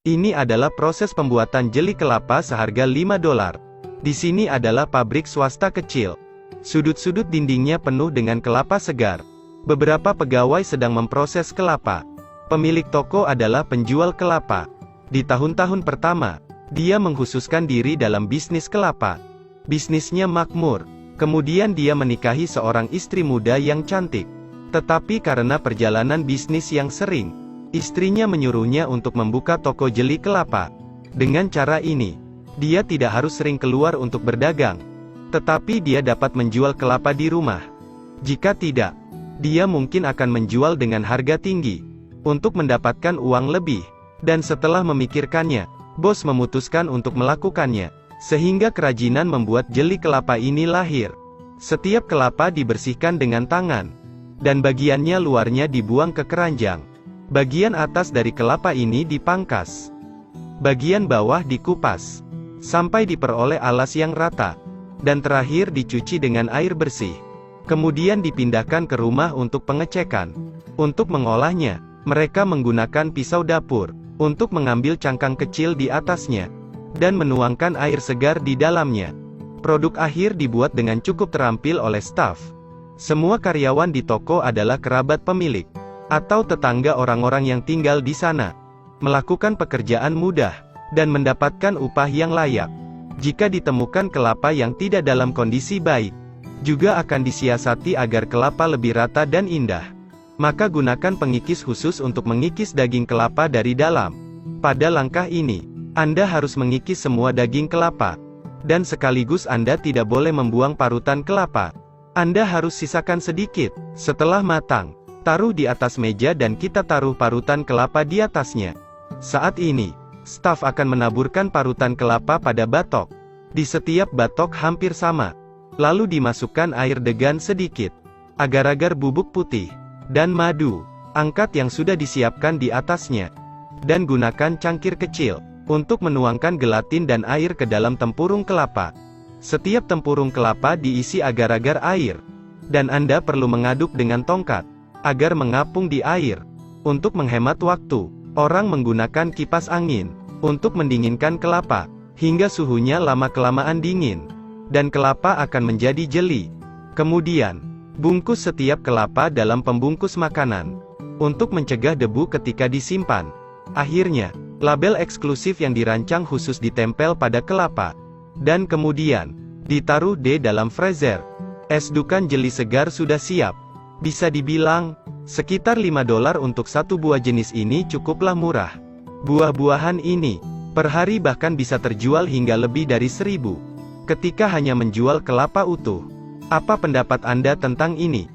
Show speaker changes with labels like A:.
A: Ini adalah proses pembuatan jeli kelapa seharga $5. Di sini adalah pabrik swasta kecil. Sudut-sudut dindingnya penuh dengan kelapa segar. Beberapa pegawai sedang memproses kelapa. Pemilik toko adalah penjual kelapa. Di tahun-tahun pertama, dia mengkhususkan diri dalam bisnis kelapa. Bisnisnya makmur. Kemudian dia menikahi seorang istri muda yang cantik. Tetapi karena perjalanan bisnis yang sering, istrinya menyuruhnya untuk membuka toko jeli kelapa. Dengan cara ini, dia tidak harus sering keluar untuk berdagang. Tetapi dia dapat menjual kelapa di rumah. Jika tidak, dia mungkin akan menjual dengan harga tinggi untuk mendapatkan uang lebih. Dan setelah memikirkannya, bos memutuskan untuk melakukannya. Sehingga kerajinan membuat jeli kelapa ini lahir. Setiap kelapa dibersihkan dengan tangan, dan bagiannya luarnya dibuang ke keranjang. Bagian atas dari kelapa ini dipangkas. Bagian bawah dikupas, sampai diperoleh alas yang rata. Dan terakhir dicuci dengan air bersih. Kemudian dipindahkan ke rumah untuk pengecekan. Untuk mengolahnya, mereka menggunakan pisau dapur, untuk mengambil cangkang kecil di atasnya, dan menuangkan air segar di dalamnya. Produk akhir dibuat dengan cukup terampil oleh staf. Semua karyawan di toko adalah kerabat pemilik, atau tetangga orang-orang yang tinggal di sana. Melakukan pekerjaan mudah, dan mendapatkan upah yang layak. Jika ditemukan kelapa yang tidak dalam kondisi baik, juga akan disiasati agar kelapa lebih rata dan indah. Maka gunakan pengikis khusus untuk mengikis daging kelapa dari dalam. Pada langkah ini, Anda harus mengikis semua daging kelapa. Dan sekaligus Anda tidak boleh membuang parutan kelapa. Anda harus sisakan sedikit. Setelah matang, taruh di atas meja dan kita taruh parutan kelapa di atasnya. Saat ini, staf akan menaburkan parutan kelapa pada batok. Di setiap batok hampir sama. Lalu dimasukkan air degan sedikit, agar-agar bubuk putih, dan madu. Angkat yang sudah disiapkan di atasnya. Dan gunakan cangkir kecil, untuk menuangkan gelatin dan air ke dalam tempurung kelapa. Setiap tempurung kelapa diisi agar-agar air. Dan Anda perlu mengaduk dengan tongkat, agar mengapung di air. Untuk menghemat waktu, orang menggunakan kipas angin untuk mendinginkan kelapa, hingga suhunya lama-kelamaan dingin, dan kelapa akan menjadi jeli. Kemudian, bungkus setiap kelapa dalam pembungkus makanan, untuk mencegah debu ketika disimpan. Akhirnya, label eksklusif yang dirancang khusus ditempel pada kelapa, dan kemudian, ditaruh di dalam freezer. Es dukan jeli segar sudah siap. Bisa dibilang, sekitar $5 untuk satu buah jenis ini cukuplah murah. Buah-buahan ini, per hari bahkan bisa terjual hingga lebih dari 1.000, ketika hanya menjual kelapa utuh. Apa pendapat Anda tentang ini?